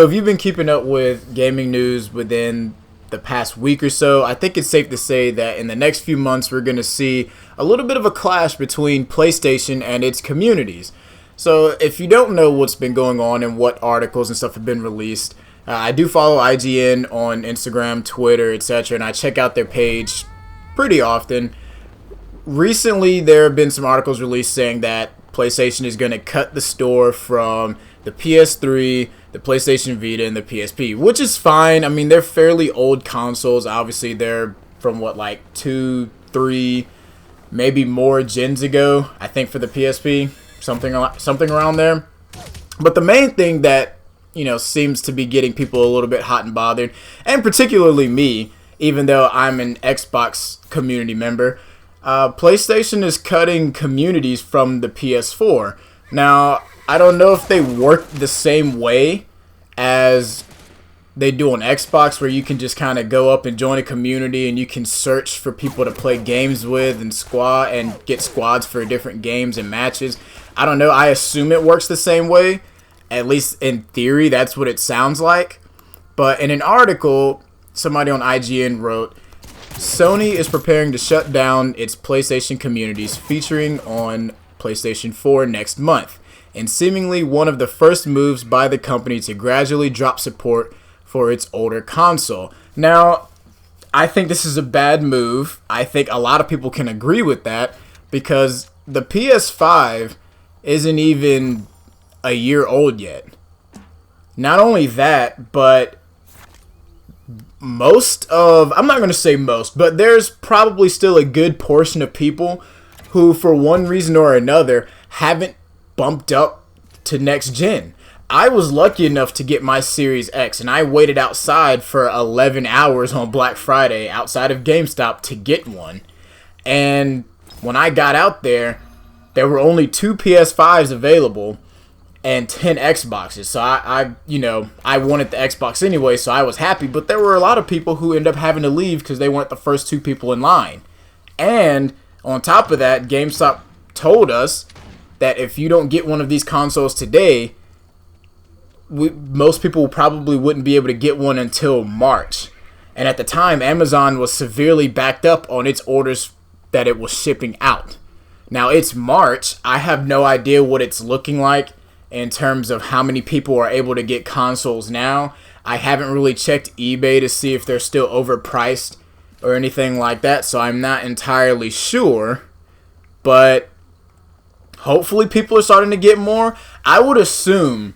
So if you've been keeping up with gaming news within the past week or so, I think it's safe to say that in the next few months we're going to see a little bit of a clash between PlayStation and its communities. So if you don't know what's been going on and what articles and stuff have been released, I do follow IGN on Instagram, Twitter, etc., and I check out their page pretty often. Recently, there have been some articles released saying that PlayStation is going to cut the store from the PS3, the PlayStation Vita, and the PSP, which is fine. I mean, they're fairly old consoles. Obviously, they're from like 2, 3, maybe more gens ago. I think for the PSP, something around there. But the main thing that seems to be getting people a little bit hot and bothered, and particularly me, even though I'm an Xbox community member, PlayStation is cutting communities from the PS4. Now, I don't know if they work the same way as they do on Xbox, where you can just kind of go up and join a community and you can search for people to play games with and get squads for different games and matches. I don't know. I assume it works the same way. At least in theory, that's what it sounds like. But in an article, somebody on IGN wrote, Sony is preparing to shut down its PlayStation communities featuring on PlayStation 4 next month, and seemingly one of the first moves by the company to gradually drop support for its older console. Now, I think this is a bad move. I think a lot of people can agree with that, because the PS5 isn't even a year old yet. Not only that, but I'm not going to say most, but there's probably still a good portion of people who, for one reason or another, haven't bumped up to next gen. I was lucky enough to get my Series X, and I waited outside for 11 hours on Black Friday outside of GameStop to get one. And when I got out there were only 2 PS5s available and 10 Xboxes. So I wanted the Xbox anyway, so I was happy. But there were a lot of people who ended up having to leave because they weren't the first 2 people in line. And on top of that, GameStop told us that if you don't get one of these consoles today, most people probably wouldn't be able to get one until March. And at the time, Amazon was severely backed up on its orders that it was shipping out. Now, it's March. I have no idea what it's looking like in terms of how many people are able to get consoles now. I haven't really checked eBay to see if they're still overpriced or anything like that, so I'm not entirely sure. But hopefully people are starting to get more. I would assume,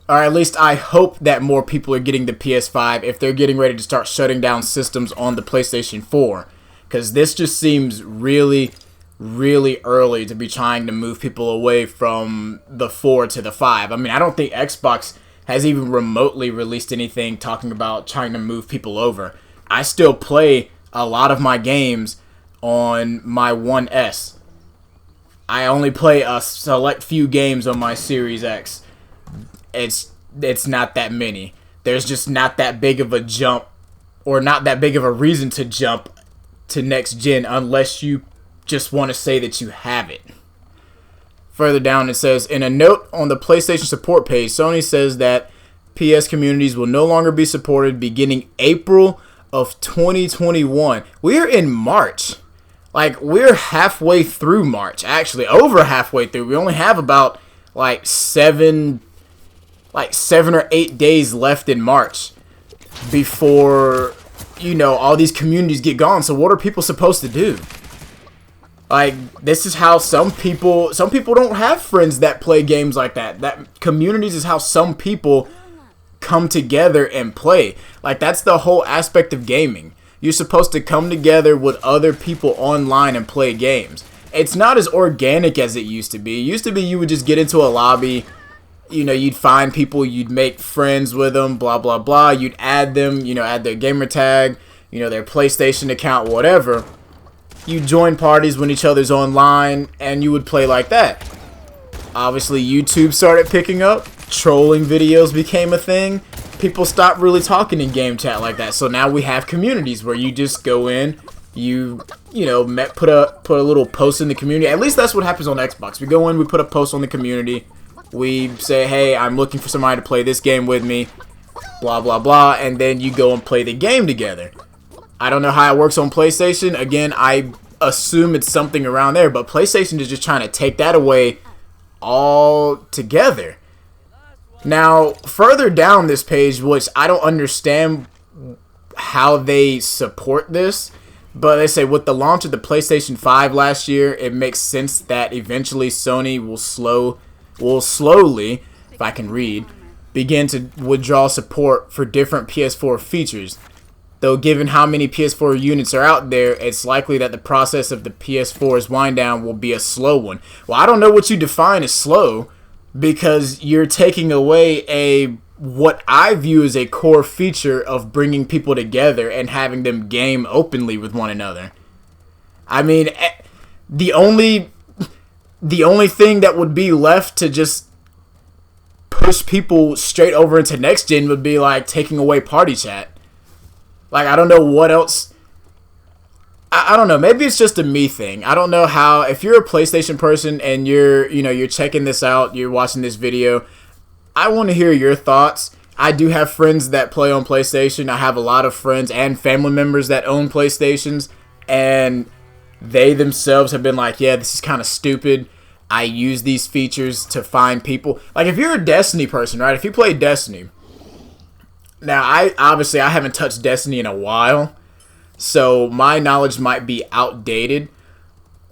or at least I hope, that more people are getting the PS5 if they're getting ready to start shutting down systems on the PlayStation 4. Because this just seems really, really early to be trying to move people away from the 4 to the 5. I mean, I don't think Xbox has even remotely released anything talking about trying to move people over. I still play a lot of my games on my One S. I only play a select few games on my Series X. It's not that many. There's just not that big of a jump, or not that big of a reason to jump to next gen unless you just want to say that you have it. Further down it says, in a note on the PlayStation support page, Sony says that PS communities will no longer be supported beginning April of 2021. We're in March. Like, we're halfway through March. Actually, over halfway through. We only have about like 7 or 8 days left in March before, all these communities get gone. So what are people supposed to do? Like, this is how some people don't have friends that play games like that. That communities is how some people come together and play. Like, that's the whole aspect of gaming. You're supposed to come together with other people online and play games. It's not as organic as it used to be. It used to be you would just get into a lobby, you'd find people, you'd make friends with them, blah, blah, blah. You'd add them, add their gamer tag, their PlayStation account, whatever. You join parties when each other's online, and you would play like that. Obviously, YouTube started picking up. Trolling videos became a thing. People stopped really talking in game chat like that. So now we have communities where you just go in, put a little post in the community. At least that's what happens on Xbox. We go in, we put a post on the community, We say, hey, I'm looking for somebody to play this game with me, blah, blah, blah, and then you go and play the game together. I don't know how it works on PlayStation. Again, I assume it's something around there, but PlayStation is just trying to take that away altogether. Now, further down this page, which I don't understand how they support this, but they say with the launch of the PlayStation 5 last year, it makes sense that eventually Sony will slowly, if I can read, begin to withdraw support for different PS4 features. Though given how many PS4 units are out there, it's likely that the process of the PS4's wind down will be a slow one. Well, I don't know what you define as slow, because you're taking away what I view as a core feature of bringing people together and having them game openly with one another. I mean, the only thing that would be left to just push people straight over into next gen would be like taking away party chat. Like, I don't know what else. I don't know. Maybe it's just a me thing. I don't know how. If you're a PlayStation person and you're checking this out, you're watching this video, I want to hear your thoughts. I do have friends that play on PlayStation. I have a lot of friends and family members that own PlayStations, and they themselves have been like, yeah, this is kind of stupid. I use these features to find people. Like, if you're a Destiny person, right? If you play Destiny. Now, I haven't touched Destiny in a while, so my knowledge might be outdated.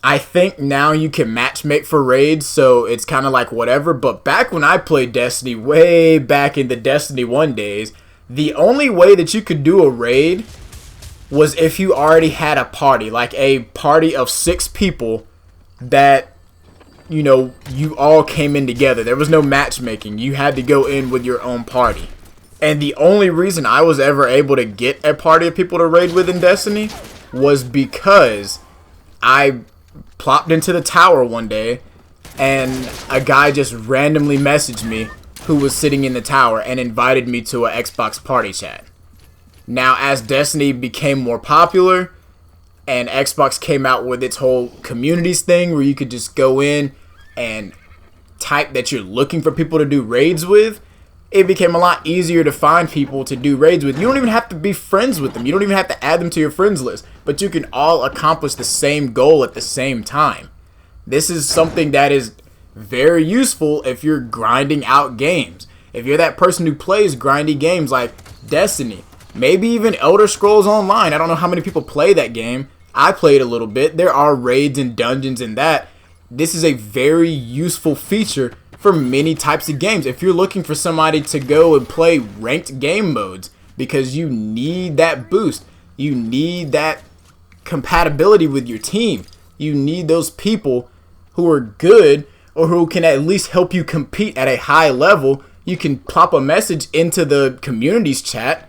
I think now you can matchmake for raids, so it's kind of like whatever. But back when I played Destiny, way back in the Destiny 1 days, the only way that you could do a raid was if you already had a party, like a party of 6 people that, you all came in together. There was no matchmaking. You had to go in with your own party. And the only reason I was ever able to get a party of people to raid with in Destiny was because I plopped into the tower one day and a guy just randomly messaged me who was sitting in the tower and invited me to an Xbox party chat. Now, as Destiny became more popular and Xbox came out with its whole communities thing where you could just go in and type that you're looking for people to do raids with, it became a lot easier to find people to do raids with. You don't even have to be friends with them. You don't even have to add them to your friends list. But you can all accomplish the same goal at the same time. This is something that is very useful if you're grinding out games. If you're that person who plays grindy games like Destiny, maybe even Elder Scrolls Online. I don't know how many people play that game. I played a little bit. There are raids and dungeons and that. This is a very useful feature for many types of games. If you're looking for somebody to go and play ranked game modes because you need that boost, you need that compatibility with your team, you need those people who are good or who can at least help you compete at a high level, you can plop a message into the communities chat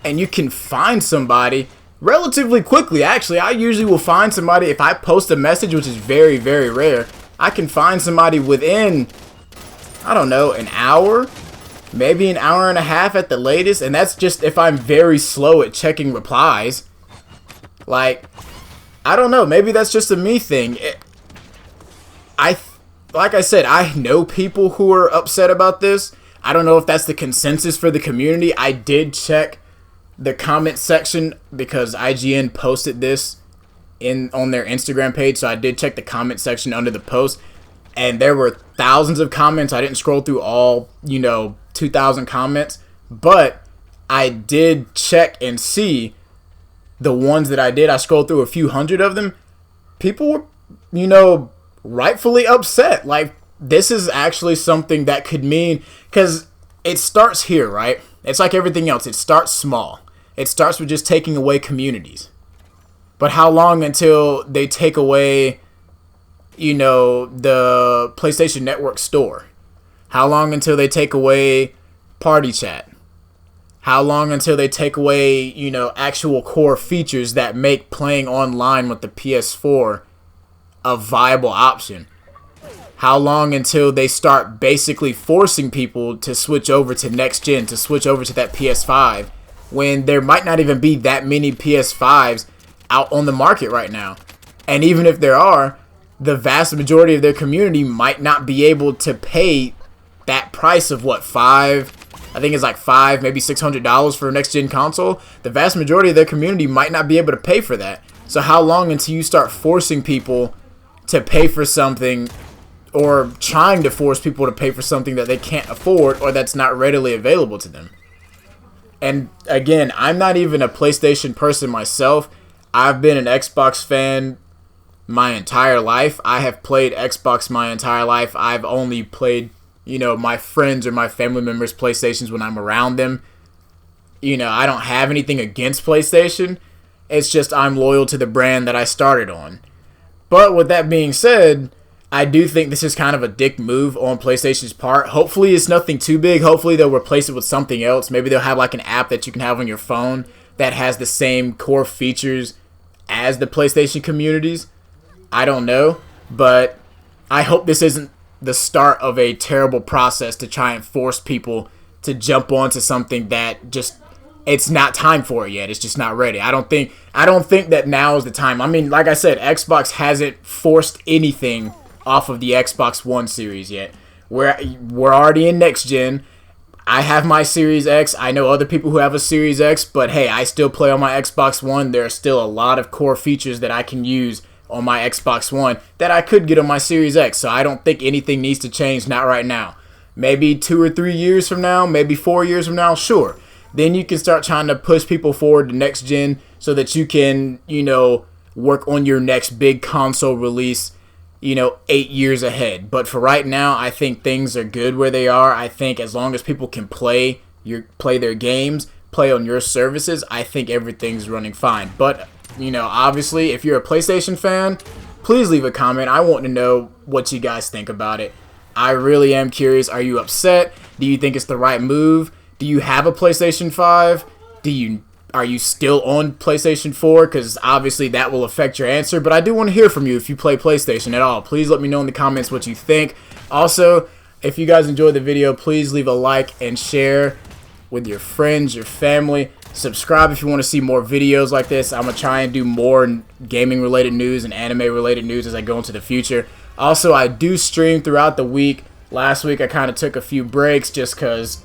and you can find somebody relatively quickly. Actually, I usually will find somebody if I post a message, which is very, very rare. I can find somebody within, I don't know, an hour, maybe an hour and a half at the latest, and that's just if I'm very slow at checking replies. Like, I don't know, maybe that's just a me thing. Like I said, I know people who are upset about this. I don't know if that's the consensus for the community. I did check the comment section because IGN posted this on their Instagram page, so I did check the comment section under the post, and there were thousands of comments. I didn't scroll through all 2,000 comments, but I did check and see the ones that I did. I scrolled through a few hundred of them. People were rightfully upset. Like, this is actually something that could mean, because it starts here, right? It's like everything else. It starts small. It starts with just taking away communities. But how long until they take away, the PlayStation Network store? How long until they take away party chat? How long until they take away, actual core features that make playing online with the PS4 a viable option? How long until they start basically forcing people to switch over to next gen, to switch over to that PS5, when there might not even be that many PS5s out on the market right now? And even if there are, the vast majority of their community might not be able to pay that price of what, I think it's like $500, maybe $600 for a next gen console, the vast majority of their community might not be able to pay for that. So how long until you start forcing people to pay for something, or trying to force people to pay for something that they can't afford or that's not readily available to them? And again, I'm not even a PlayStation person myself. I've been an Xbox fan my entire life. I have played Xbox my entire life. I've only played, my friends or my family members' PlayStations when I'm around them. I don't have anything against PlayStation. It's just I'm loyal to the brand that I started on. But with that being said, I do think this is kind of a dick move on PlayStation's part. Hopefully it's nothing too big. Hopefully they'll replace it with something else. Maybe they'll have like an app that you can have on your phone that has the same core features as the PlayStation communities. I don't know. But I hope this isn't the start of a terrible process to try and force people to jump onto something that just, it's not time for it yet. It's just not ready. I don't think that now is the time. I mean, like I said, Xbox hasn't forced anything off of the Xbox One series yet. We're already in next gen. I have my Series X. I know other people who have a Series X, but hey, I still play on my Xbox One. There are still a lot of core features that I can use on my Xbox One that I could get on my Series X. So I don't think anything needs to change, not right now. Maybe 2 or 3 years from now, maybe 4 years from now, sure. Then you can start trying to push people forward to next gen so that you can, work on your next big console release, 8 years ahead. But for right now, I think things are good where they are. I think as long as people can play their games, play on your services, I think everything's running fine. But, obviously, if you're a PlayStation fan, please leave a comment. I want to know what you guys think about it. I really am curious. Are you upset? Do you think it's the right move? Do you have a PlayStation 5? Are you still on PlayStation 4? Because obviously that will affect your answer. But I do want to hear from you if you play PlayStation at all. Please let me know in the comments what you think. Also, if you guys enjoyed the video, please leave a like and share with your friends, your family. Subscribe if you want to see more videos like this. I'm going to try and do more gaming related news and anime related news as I go into the future. Also, I do stream throughout the week. Last week I kind of took a few breaks just because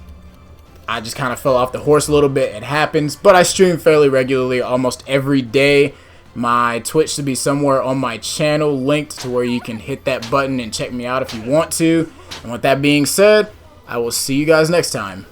I just kind of fell off the horse a little bit. It happens. But I stream fairly regularly, almost every day. My Twitch should be somewhere on my channel, linked to where you can hit that button and check me out if you want to. And with that being said, I will see you guys next time.